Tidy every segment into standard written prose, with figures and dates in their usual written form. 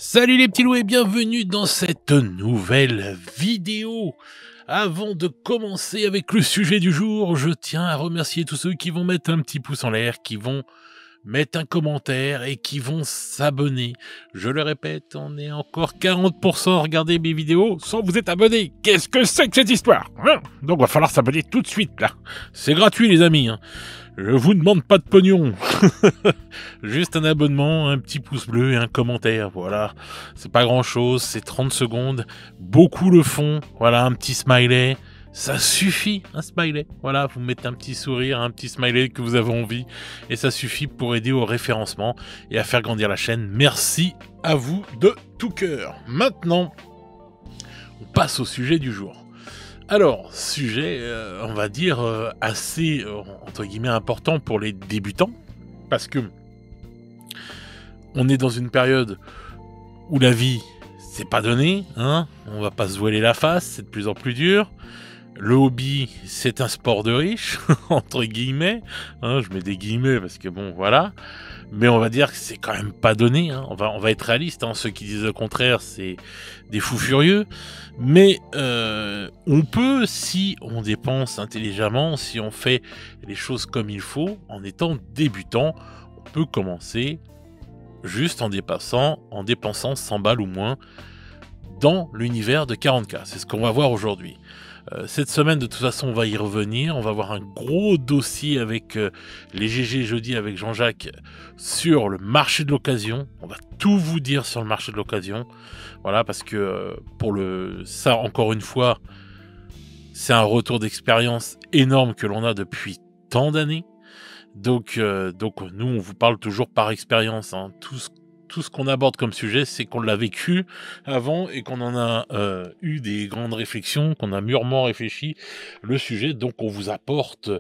Salut les petits loups et bienvenue dans cette nouvelle vidéo. Avant de commencer avec le sujet du jour, je tiens à remercier tous ceux qui vont mettre un petit pouce en l'air, qui vont mettre un commentaire et qui vont s'abonner. Je le répète, on est encore 40% à regarder mes vidéos sans vous être abonné. Qu'est-ce que c'est que cette histoire, hein? Donc va falloir s'abonner tout de suite là. C'est gratuit les amis, hein. Je vous demande pas de pognon. Juste un abonnement, un petit pouce bleu et un commentaire, voilà. C'est pas grand chose, c'est 30 secondes. Beaucoup le font, voilà, un petit smiley. Ça suffit, un smiley. Voilà, vous mettez un petit sourire, un petit smiley que vous avez envie. Et ça suffit pour aider au référencement et à faire grandir la chaîne. Merci à vous de tout cœur. Maintenant, on passe au sujet du jour. Alors, sujet, on va dire, assez, entre guillemets, important pour les débutants. Parce que on est dans une période où la vie, c'est pas donné, hein. On va pas se voiler la face, c'est de plus en plus dur. Le hobby, c'est un sport de riche, entre guillemets. Hein, je mets des guillemets parce que bon, voilà. Mais on va dire que c'est quand même pas donné. Hein. On va être réaliste. Hein. Ceux qui disent le contraire, c'est des fous furieux. Mais on peut, si on dépense intelligemment, si on fait les choses comme il faut, en étant débutant, on peut commencer juste en dépensant 100 balles ou moins dans l'univers de 40K. C'est ce qu'on va voir aujourd'hui. Cette semaine, de toute façon, on va y revenir. On va avoir un gros dossier avec les GG jeudi avec Jean-Jacques sur le marché de l'occasion. On va tout vous dire sur le marché de l'occasion. Voilà, parce que ça, encore une fois, c'est un retour d'expérience énorme que l'on a depuis tant d'années. Donc, nous, on vous parle toujours par expérience. Hein. Tout ce qu'on aborde comme sujet, c'est qu'on l'a vécu avant et qu'on en a eu des grandes réflexions, qu'on a mûrement réfléchi le sujet. Donc, on vous apporte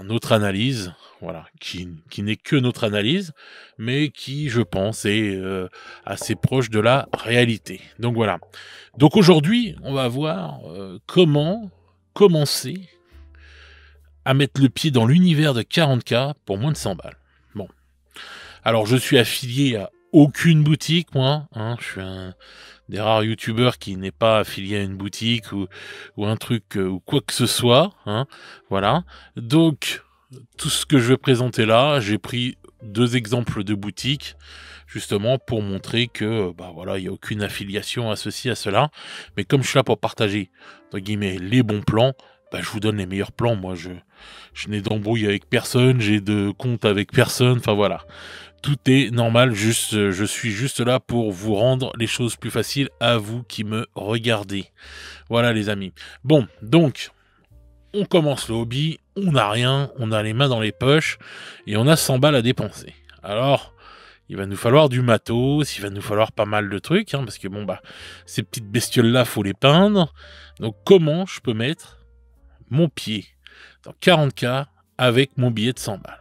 notre analyse, voilà, qui n'est que notre analyse, mais qui, je pense, est assez proche de la réalité. Donc, voilà. Donc, aujourd'hui, on va voir comment commencer à mettre le pied dans l'univers de 40K pour moins de 100 balles. Bon. Alors, je suis affilié à aucune boutique, moi. Hein, je suis un des rares youtubeurs qui n'est pas affilié à une boutique ou un truc ou quoi que ce soit. Hein, voilà. Donc, tout ce que je vais présenter là, j'ai pris 2 exemples de boutiques, justement pour montrer que, voilà, il n'y a aucune affiliation à ceci, à cela. Mais comme je suis là pour partager, entre guillemets, les bons plans, je vous donne les meilleurs plans. Moi, je n'ai d'embrouille avec personne, j'ai de compte avec personne, enfin voilà. Tout est normal, je suis juste là pour vous rendre les choses plus faciles à vous qui me regardez. Voilà les amis. Bon, donc, on commence le hobby, on n'a rien, on a les mains dans les poches, et on a 100 balles à dépenser. Alors, il va nous falloir du matos, il va nous falloir pas mal de trucs, hein, parce que ces petites bestioles-là, faut les peindre. Donc, comment je peux mettre mon pied dans 40K avec mon billet de 100 balles.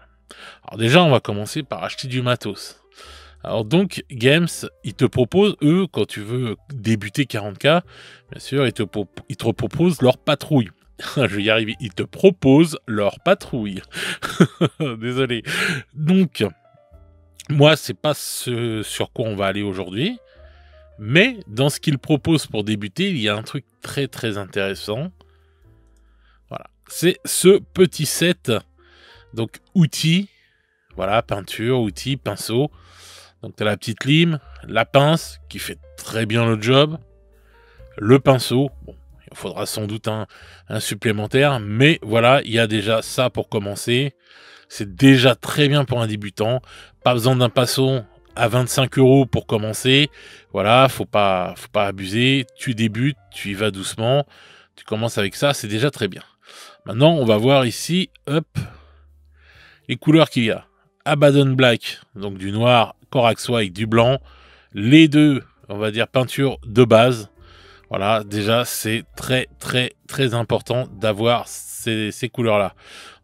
Alors déjà, on va commencer par acheter du matos. Alors donc, Games, ils te proposent, eux, quand tu veux débuter 40K, bien sûr, ils te proposent leur patrouille. Je vais y arriver, ils te proposent leur patrouille. Désolé. Donc, moi, c'est pas ce sur quoi on va aller aujourd'hui, mais dans ce qu'ils proposent pour débuter, il y a un truc très très intéressant. Voilà, c'est ce petit set, donc outils, voilà, peinture, outils, pinceau. Donc tu as la petite lime, la pince qui fait très bien le job, le pinceau, bon, il faudra sans doute un supplémentaire, mais voilà, il y a déjà ça pour commencer. C'est déjà très bien pour un débutant, pas besoin d'un pinceau à 25 € pour commencer. Voilà, faut pas abuser, tu débutes, tu y vas doucement, tu commences avec ça, c'est déjà très bien. Maintenant, on va voir ici, hop, les couleurs qu'il y a. Abaddon Black, donc du noir, Corax White, du blanc. Les deux, on va dire, peinture de base. Voilà, déjà, c'est très, très, très important d'avoir ces couleurs-là.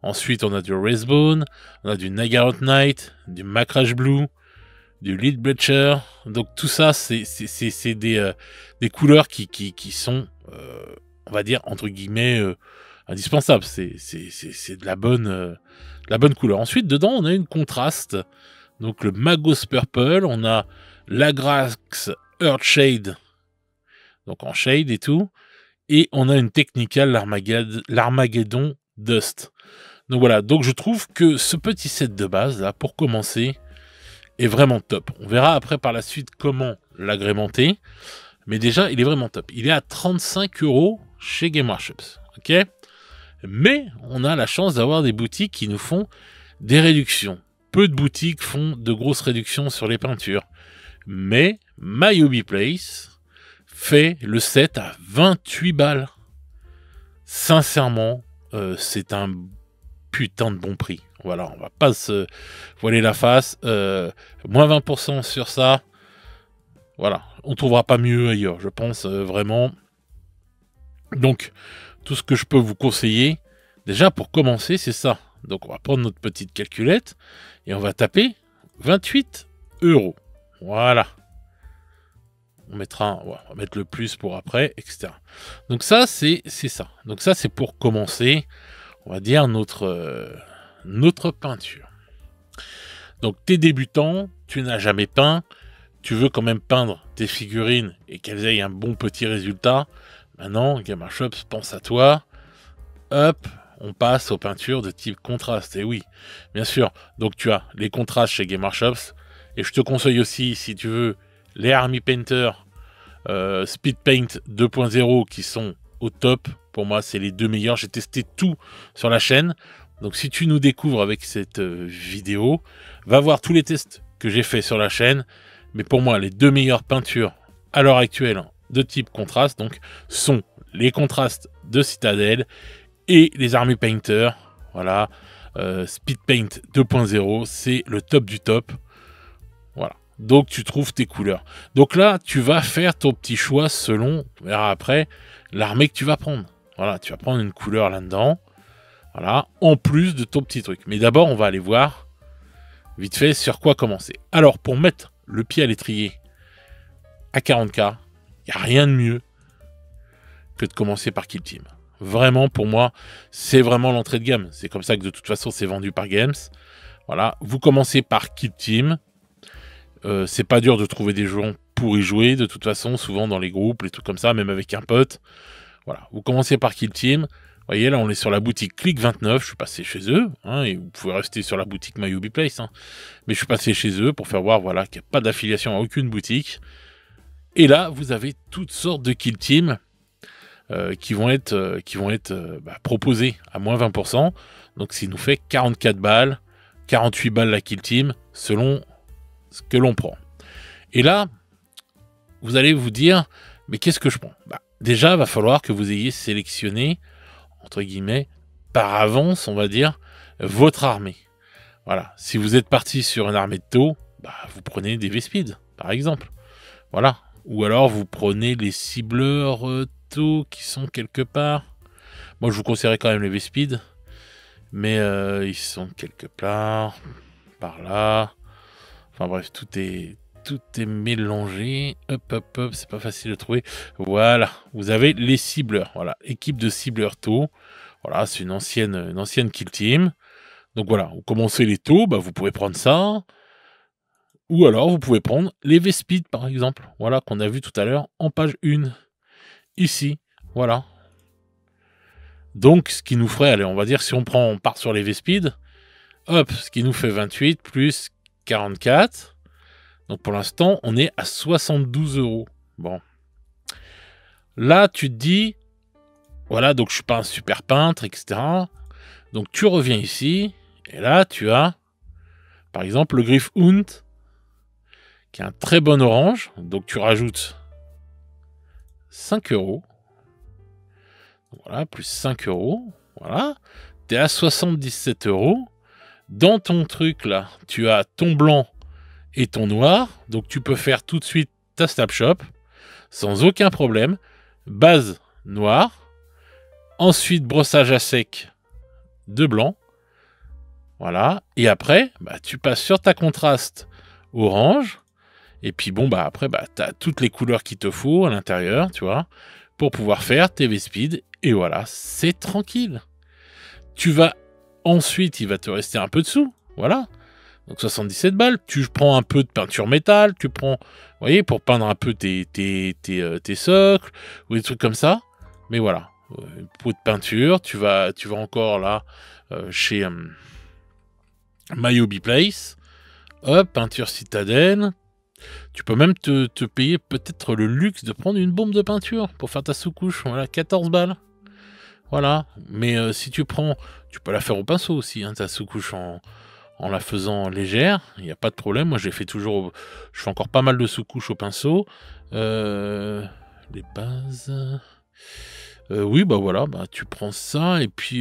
Ensuite, on a du Wraithbone, on a du Nagaroth Knight, du Macrash Blue, du Lead Bleacher. Donc, tout ça, c'est des couleurs qui sont, on va dire, entre guillemets, indispensables. C'est de la bonne couleur. Ensuite, dedans, on a une contraste. Donc, le Magos Purple, on a l'Agrax Earthshade, donc en shade et tout, et on a une Technical l'Armageddon Dust. Donc voilà, donc je trouve que ce petit set de base là, pour commencer, est vraiment top. On verra après par la suite comment l'agrémenter, mais déjà il est vraiment top. Il est à 35 € chez Game Workshops, ok. Mais on a la chance d'avoir des boutiques qui nous font des réductions. Peu de boutiques font de grosses réductions sur les peintures, mais My Hobby Place fait le set à 28 balles. Sincèrement, c'est un putain de bon prix. Voilà, on va pas se voiler la face. Moins 20% sur ça. Voilà, on trouvera pas mieux ailleurs, je pense vraiment. Donc, tout ce que je peux vous conseiller, déjà pour commencer, c'est ça. Donc, on va prendre notre petite calculette et on va taper 28 €. Voilà. On va mettre le plus pour après, etc. Donc ça, c'est ça. Donc ça, c'est pour commencer, on va dire, notre peinture. Donc, t'es débutant, tu n'as jamais peint, tu veux quand même peindre tes figurines et qu'elles aient un bon petit résultat. Maintenant, Game Workshops pense à toi. Hop, on passe aux peintures de type contraste. Et oui, bien sûr. Donc, tu as les contrastes chez Game Workshops. Et je te conseille aussi, si tu veux, les Army Painter Speed Paint 2.0 qui sont au top. Pour moi, c'est les deux meilleurs. J'ai testé tout sur la chaîne. Donc, si tu nous découvres avec cette vidéo, va voir tous les tests que j'ai fait sur la chaîne. Mais pour moi, les deux meilleures peintures à l'heure actuelle de type contraste, donc, sont les contrastes de Citadel et les Army Painter. Voilà, Speed Paint 2.0, c'est le top du top. Voilà. Donc, tu trouves tes couleurs. Donc là, tu vas faire ton petit choix selon, on verra après, l'armée que tu vas prendre. Voilà, tu vas prendre une couleur là-dedans. Voilà, en plus de ton petit truc. Mais d'abord, on va aller voir vite fait sur quoi commencer. Alors, pour mettre le pied à l'étrier à 40K, il n'y a rien de mieux que de commencer par Kill Team. Vraiment, pour moi, c'est vraiment l'entrée de gamme. C'est comme ça que de toute façon, c'est vendu par Games. Voilà, vous commencez par Kill Team. C'est pas dur de trouver des gens pour y jouer, de toute façon, souvent dans les groupes, les trucs comme ça, même avec un pote. Voilà, vous commencez par Kill Team. Vous voyez, là, on est sur la boutique Click 29. Je suis passé chez eux, hein, et vous pouvez rester sur la boutique My Hobby Place. Hein. Mais je suis passé chez eux pour faire voir, voilà, qu'il n'y a pas d'affiliation à aucune boutique. Et là, vous avez toutes sortes de Kill Team qui vont être proposés à moins 20%. Donc, ça nous fait 44 balles, 48 balles la Kill Team, selon ce que l'on prend. Et là, vous allez vous dire, mais qu'est-ce que je prends? Déjà, il va falloir que vous ayez sélectionné, entre guillemets, par avance, on va dire, votre armée. Voilà. Si vous êtes parti sur une armée de taux, vous prenez des V-Speed, par exemple. Voilà. Ou alors, vous prenez les cibleurs taux qui sont quelque part. Moi, je vous conseillerais quand même les V-Speed. Mais ils sont quelque part, par là. Enfin bref, tout est mélangé. Hop, hop, hop, c'est pas facile de trouver. Voilà, vous avez les cibleurs. Voilà, équipe de cibleurs taux. Voilà, c'est une ancienne Kill Team. Donc voilà, vous commencez les taux, vous pouvez prendre ça. Ou alors, vous pouvez prendre les V-Speed, par exemple. Voilà, qu'on a vu tout à l'heure en page 1. Ici, voilà. Donc, ce qui nous ferait, allez, on va dire, si on part sur les V-Speed, hop, ce qui nous fait 28 plus 44. Donc pour l'instant, on est à 72 €. Bon. Là, tu te dis, voilà, donc je suis pas un super peintre, etc. Donc tu reviens ici, et là, tu as, par exemple, le Griff Hunt, qui est un très bon orange. Donc tu rajoutes 5 €. Voilà, plus 5 €. Voilà. Tu es à 77 €. Dans ton truc, là, tu as ton blanc et ton noir. Donc, tu peux faire tout de suite ta Snapshot sans aucun problème. Base noire. Ensuite, brossage à sec de blanc. Voilà. Et après, tu passes sur ta contraste orange. Et puis, bon, après, tu as toutes les couleurs qu'il te faut à l'intérieur, tu vois, pour pouvoir faire tes V-Speed. Et voilà, c'est tranquille. Tu vas ensuite, il va te rester un peu de sous. Voilà. Donc 77 balles. Tu prends un peu de peinture métal, tu prends, vous voyez, pour peindre un peu tes socles, ou des trucs comme ça. Mais voilà, une pot de peinture, tu vas encore là, chez Myobi Place, hop, peinture citadelle. Tu peux même te payer peut-être le luxe de prendre une bombe de peinture pour faire ta sous-couche, voilà, 14 balles. Voilà, mais si tu prends, tu peux la faire au pinceau aussi, hein, ta sous-couche en la faisant légère, il n'y a pas de problème. Moi, je fais toujours, je fais encore pas mal de sous-couches au pinceau. Les bases, oui, bah voilà, bah tu prends ça et puis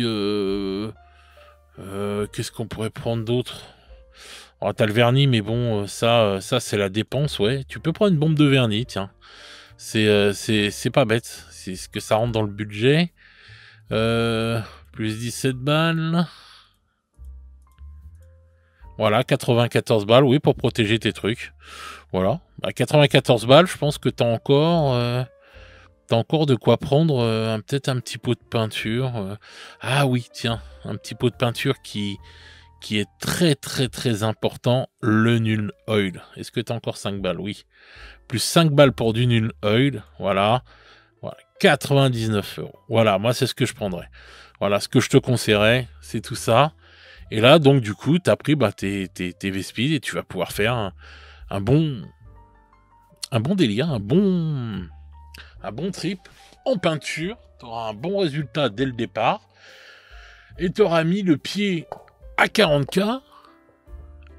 qu'est-ce qu'on pourrait prendre d'autre? Oh, t'as le vernis, mais bon, ça c'est la dépense, ouais. Tu peux prendre une bombe de vernis, tiens. C'est pas bête. C'est ce que ça rentre dans le budget. Plus 17 balles. Voilà, 94 balles, oui, pour protéger tes trucs. Voilà. À 94 balles, je pense que t'as encore de quoi prendre peut-être un petit pot de peinture. Ah oui, tiens, un petit pot de peinture qui est très très très important, le Nuln Oil. Est-ce que tu as encore 5 balles? Oui. Plus 5 balles pour du Nuln Oil, voilà. Voilà, 99 €. Voilà, moi c'est ce que je prendrais. Voilà, ce que je te conseillerais, c'est tout ça. Et là, donc du coup, tu as pris tes V-Speed et tu vas pouvoir faire un bon délire, un bon trip en peinture. Tu auras un bon résultat dès le départ. Et tu auras mis le pied à 40K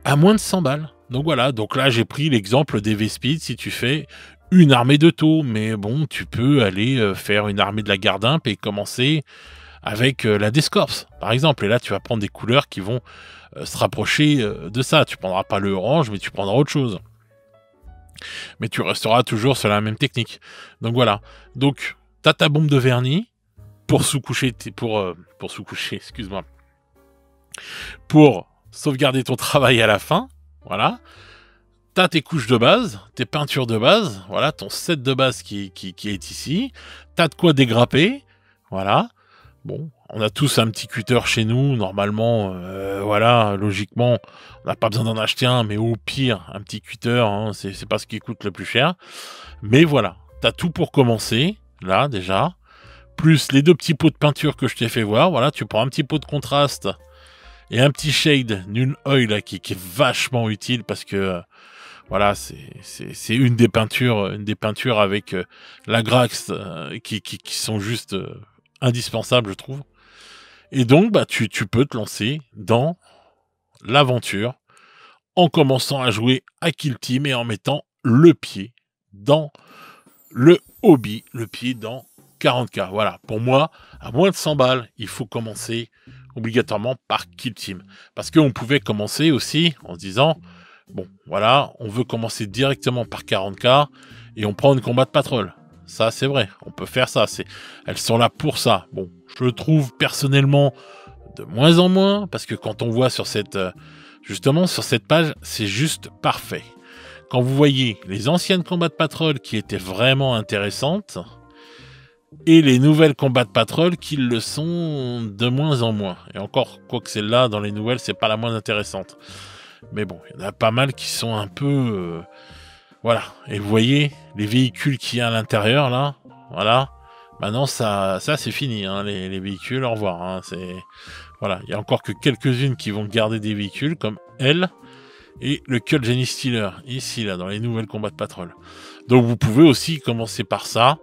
à moins de 100 balles. Donc voilà, donc là j'ai pris l'exemple des V-Speed si tu fais une armée de taux, mais bon, tu peux aller faire une armée de la Gardimp et commencer avec la Descorps, par exemple. Et là tu vas prendre des couleurs qui vont se rapprocher de ça. Tu prendras pas le orange, mais tu prendras autre chose. Mais tu resteras toujours sur la même technique. Donc voilà. Donc, tu as ta bombe de vernis pour sous-coucher, excuse-moi, pour sauvegarder ton travail à la fin. Voilà. T'as tes couches de base, tes peintures de base, voilà, ton set de base qui est ici. T'as de quoi dégrapper, voilà. Bon, on a tous un petit cutter chez nous, normalement, voilà, logiquement, on n'a pas besoin d'en acheter un, mais au pire, un petit cutter, hein, c'est pas ce qui coûte le plus cher. Mais voilà, t'as tout pour commencer, là, déjà. Plus les 2 petits pots de peinture que je t'ai fait voir, voilà, tu prends un petit pot de contraste et un petit shade Nuln Oil là, qui est vachement utile parce que voilà, c'est une des peintures avec la Grax qui sont juste indispensables, je trouve. Et donc, bah, tu peux te lancer dans l'aventure en commençant à jouer à Kill Team et en mettant le pied dans le hobby, le pied dans 40K. Voilà, pour moi, à moins de 100 balles, il faut commencer obligatoirement par Kill Team. Parce qu'on pouvait commencer aussi en se disant, bon, voilà, on veut commencer directement par 40K et on prend une combat de patrol. Ça, c'est vrai, on peut faire ça. Elles sont là pour ça. Bon, je le trouve personnellement de moins en moins, parce que quand on voit sur justement sur cette page, c'est juste parfait. Quand vous voyez les anciennes combats de patrol qui étaient vraiment intéressantes, et les nouvelles combats de patrol qui le sont de moins en moins. Et encore, quoique celle-là, dans les nouvelles, c'est pas la moins intéressante. Mais bon, il y en a pas mal qui sont un peu... voilà. Et vous voyez, les véhicules qu'il y a à l'intérieur, là, voilà. Maintenant, ça c'est fini, hein, les véhicules, au revoir. Hein, voilà, il y a encore que quelques-unes qui vont garder des véhicules, comme elle, et le Cult Genie Stealer, ici, là, dans les nouvelles combats de patrol. Donc vous pouvez aussi commencer par ça.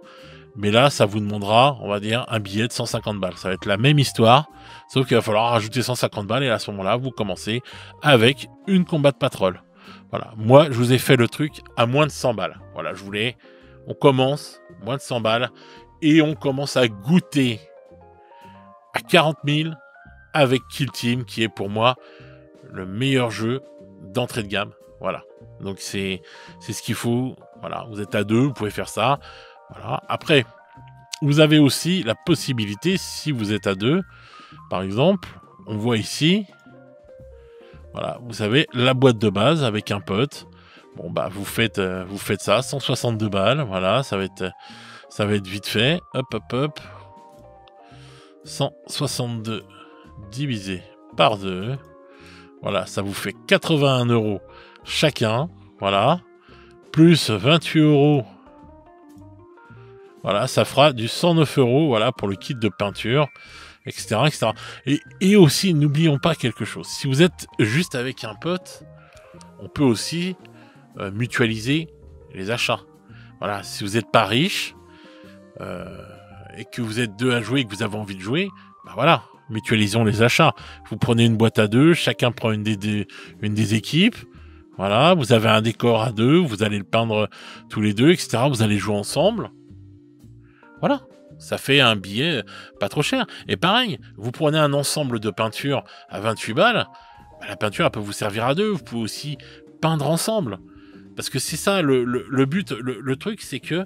Mais là, ça vous demandera, on va dire, un billet de 150 balles. Ça va être la même histoire, sauf qu'il va falloir rajouter 150 balles. Et à ce moment-là, vous commencez avec une combat de patrol. Voilà. Moi, je vous ai fait le truc à moins de 100 balles. Voilà, on commence, moins de 100 balles, et on commence à goûter à 40 000 avec Kill Team, qui est pour moi le meilleur jeu d'entrée de gamme. Voilà. Donc, c'est ce qu'il faut. Voilà. Vous êtes à 2, vous pouvez faire ça. Voilà. Après, vous avez aussi la possibilité, si vous êtes à 2, par exemple, on voit ici, voilà, vous avez la boîte de base avec un pote. Bon, bah, vous faites ça, 162 balles, voilà, ça va être vite fait. Hop, hop, hop. 162 divisé par 2. Voilà, ça vous fait 81 € chacun. Voilà. Plus 28 €. Voilà, ça fera du 109 € voilà, pour le kit de peinture, etc. etc. Et aussi, n'oublions pas quelque chose. Si vous êtes juste avec un pote, on peut aussi mutualiser les achats. Voilà, si vous n'êtes pas riche et que vous êtes deux à jouer et que vous avez envie de jouer, bah voilà, mutualisons les achats. Vous prenez une boîte à deux, chacun prend une des équipes. Voilà, vous avez un décor à deux, vous allez le peindre tous les deux, etc. Vous allez jouer ensemble. Voilà, ça fait un billet pas trop cher. Et pareil, vous prenez un ensemble de peinture à 28 balles, bah la peinture elle peut vous servir à deux. Vous pouvez aussi peindre ensemble. Parce que c'est ça le but, le truc, c'est que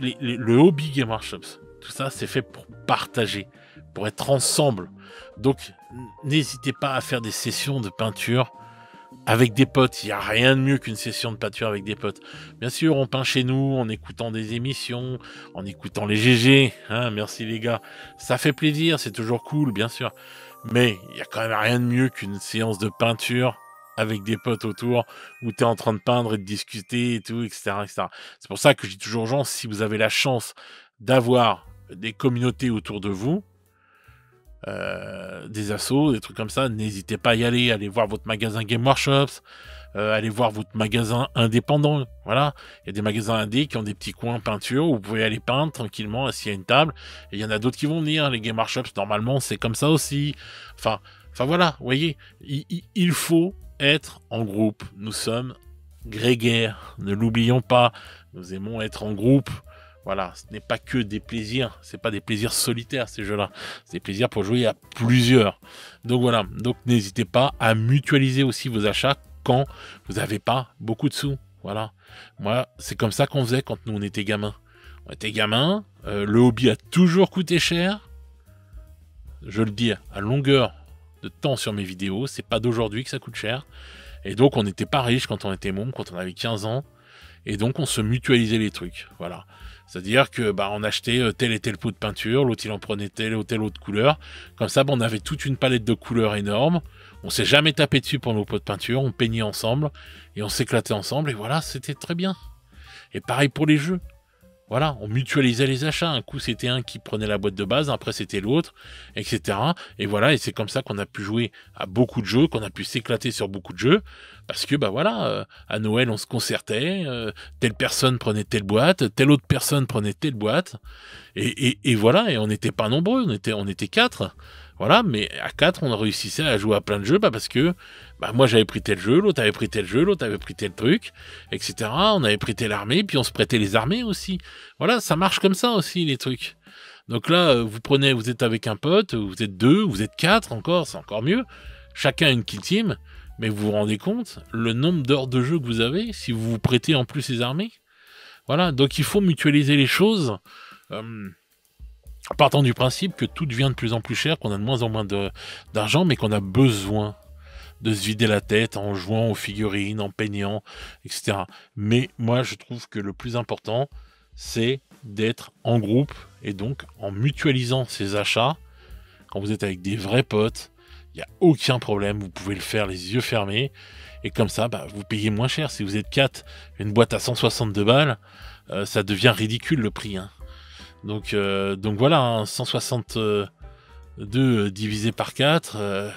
le hobby Game Workshops, tout ça, c'est fait pour partager, pour être ensemble. Donc, n'hésitez pas à faire des sessions de peinture avec des potes. Il n'y a rien de mieux qu'une session de peinture avec des potes. Bien sûr, on peint chez nous, en écoutant des émissions, en écoutant les GG. Hein, merci les gars. Ça fait plaisir, c'est toujours cool, bien sûr. Mais il n'y a quand même rien de mieux qu'une séance de peinture avec des potes autour, où tu es en train de peindre et de discuter et tout, etc. etc. C'est pour ça que je dis toujours aux gens, si vous avez la chance d'avoir des communautés autour de vous, des assos, des trucs comme ça, n'hésitez pas à y aller, allez voir votre magasin Game Workshops, allez voir votre magasin indépendant, voilà, il y a des magasins indés qui ont des petits coins peinture où vous pouvez aller peindre tranquillement assis à une table, et il y en a d'autres qui vont venir, les Game Workshops, normalement c'est comme ça aussi, enfin voilà, vous voyez, il faut être en groupe, nous sommes grégaires, ne l'oublions pas, nous aimons être en groupe. Voilà, ce n'est pas que des plaisirs, c'est pas des plaisirs solitaires ces jeux-là, c'est des plaisirs pour jouer à plusieurs. Donc voilà, donc n'hésitez pas à mutualiser aussi vos achats quand vous n'avez pas beaucoup de sous. Voilà, moi c'est comme ça qu'on faisait quand nous on était gamins. On était gamins, le hobby a toujours coûté cher. Je le dis à longueur de temps sur mes vidéos, c'est pas d'aujourd'hui que ça coûte cher. Et donc on n'était pas riche quand on était môme, quand on avait 15 ans. Et donc on se mutualisait les trucs, voilà. C'est-à-dire que on achetait tel et tel pot de peinture, l'autre il en prenait telle ou telle autre couleur. Comme ça, on avait toute une palette de couleurs énorme. On s'est jamais tapé dessus pour nos pots de peinture, on peignait ensemble et on s'éclatait ensemble et voilà, c'était très bien. Et pareil pour les jeux. Voilà, on mutualisait les achats. Un coup, c'était un qui prenait la boîte de base, après c'était l'autre, etc. Et voilà, et c'est comme ça qu'on a pu jouer à beaucoup de jeux, qu'on a pu s'éclater sur beaucoup de jeux, parce que à Noël, on se concertait, telle personne prenait telle boîte, telle autre personne prenait telle boîte, et voilà, et on n'était pas nombreux, on était 4. Voilà, mais à 4, on réussissait à jouer à plein de jeux, parce que moi j'avais pris tel jeu, l'autre avait pris tel jeu, l'autre avait pris tel truc, etc. On avait pris telle armée, puis on se prêtait les armées aussi. Voilà, ça marche comme ça aussi, les trucs. Donc là, vous êtes avec un pote, vous êtes 2, vous êtes 4 encore, c'est encore mieux. Chacun a une kill team, mais vous vous rendez compte, le nombre d'heures de jeu que vous avez, si vous vous prêtez en plus les armées. Voilà, donc il faut mutualiser les choses. Partant du principe que tout devient de plus en plus cher, qu'on a de moins en moins d'argent, mais qu'on a besoin de se vider la tête en jouant aux figurines, en peignant, etc. Mais moi, je trouve que le plus important, c'est d'être en groupe et donc en mutualisant ses achats. Quand vous êtes avec des vrais potes, il n'y a aucun problème, vous pouvez le faire les yeux fermés. Et comme ça, vous payez moins cher. Si vous êtes 4, une boîte à 162 balles, ça devient ridicule le prix, hein. Donc voilà, 162 divisé par 4,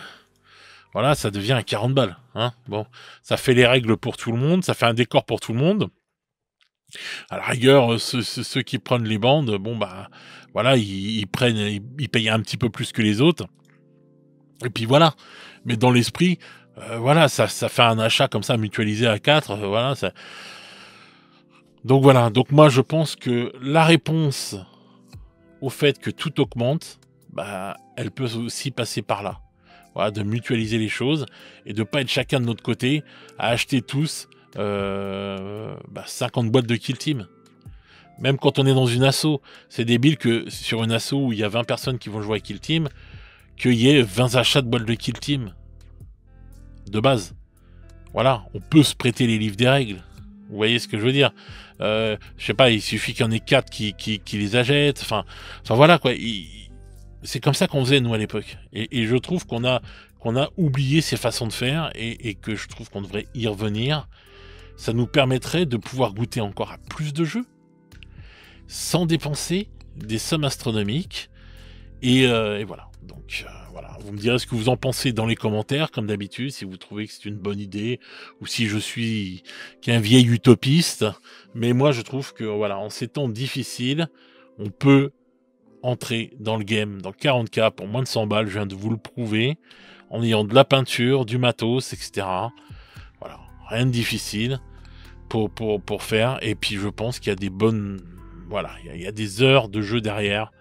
voilà, ça devient à 40 balles. Hein. Bon, ça fait les règles pour tout le monde, ça fait un décor pour tout le monde. À la rigueur, ceux qui prennent les bandes, voilà, ils payent un petit peu plus que les autres. Et puis voilà. Mais dans l'esprit, voilà, ça fait un achat comme ça mutualisé à 4, voilà. Ça... Donc voilà, donc moi je pense que la réponse au fait que tout augmente, elle peut aussi passer par là. Voilà, de mutualiser les choses et de pas être chacun de notre côté à acheter tous 50 boîtes de Kill Team. Même quand on est dans une asso, c'est débile que sur une asso où il y a 20 personnes qui vont jouer à Kill Team, qu'il y ait 20 achats de boîtes de Kill Team. De base. Voilà, on peut se prêter les livres des règles. Vous voyez ce que je veux dire? Je sais pas, il suffit qu'il y en ait 4 qui les achètent. Enfin voilà quoi. C'est comme ça qu'on faisait nous à l'époque. Et je trouve qu'on qu'on a oublié ces façons de faire et que je trouve qu'on devrait y revenir. Ça nous permettrait de pouvoir goûter encore à plus de jeux sans dépenser des sommes astronomiques. Et voilà. Donc voilà, vous me direz ce que vous en pensez dans les commentaires, comme d'habitude, si vous trouvez que c'est une bonne idée ou si je suis qu'un vieil utopiste. Mais moi, je trouve que voilà, en ces temps difficiles, on peut entrer dans le game dans 40K pour moins de 100 balles. Je viens de vous le prouver, en ayant de la peinture, du matos, etc. Voilà, rien de difficile pour faire. Et puis je pense qu'il y a des bonnes, voilà, il y a des heures de jeu derrière.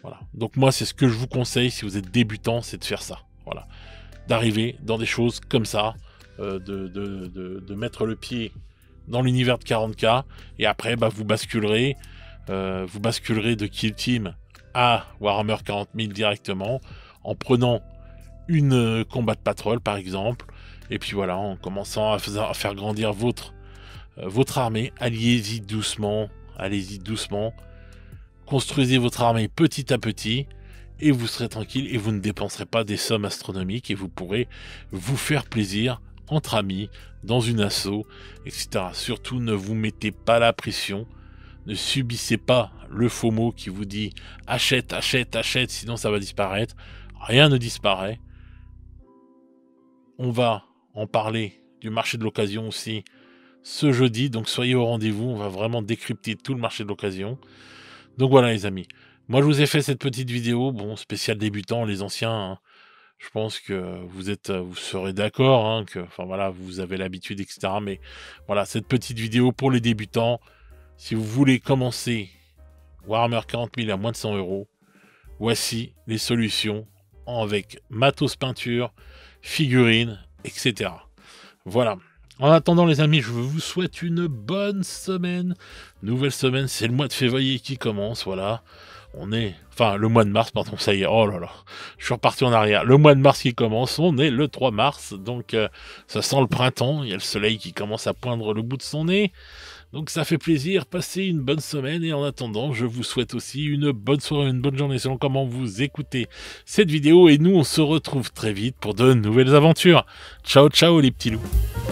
Voilà. Donc moi, c'est ce que je vous conseille si vous êtes débutant, c'est de faire ça. Voilà, d'arriver dans des choses comme ça, de mettre le pied dans l'univers de 40K, et après, bah, vous basculerez de Kill Team à Warhammer 40 000 directement, en prenant une Combat Patrol par exemple, et puis voilà, en commençant à faire grandir votre armée. Allez-y doucement, construisez votre armée petit à petit, et vous serez tranquille, et vous ne dépenserez pas des sommes astronomiques, et vous pourrez vous faire plaisir entre amis, dans une asso, etc. Surtout, ne vous mettez pas la pression, ne subissez pas le FOMO qui vous dit « achète, achète, achète, sinon ça va disparaître ». Rien ne disparaît. On va en parler du marché de l'occasion aussi ce jeudi, donc soyez au rendez-vous, on va vraiment décrypter tout le marché de l'occasion. Donc voilà les amis, moi je vous ai fait cette petite vidéo, bon, spécial débutant, les anciens, hein, je pense que vous serez d'accord, hein, que, enfin voilà, vous avez l'habitude, etc. Mais voilà, cette petite vidéo pour les débutants, si vous voulez commencer Warhammer 40 000 à moins de 100 €, voici les solutions avec matos peinture, figurines, etc. Voilà. En attendant les amis, je vous souhaite une bonne semaine. Nouvelle semaine, c'est le mois de février qui commence, voilà. Enfin, le mois de mars, pardon, ça y est, oh là là, je suis reparti en arrière. Le mois de mars qui commence, on est le 3 mars, donc ça sent le printemps, il y a le soleil qui commence à poindre le bout de son nez. Donc ça fait plaisir, passez une bonne semaine, et en attendant, je vous souhaite aussi une bonne soirée, une bonne journée, selon comment vous écoutez cette vidéo, et nous on se retrouve très vite pour de nouvelles aventures. Ciao ciao les petits loups.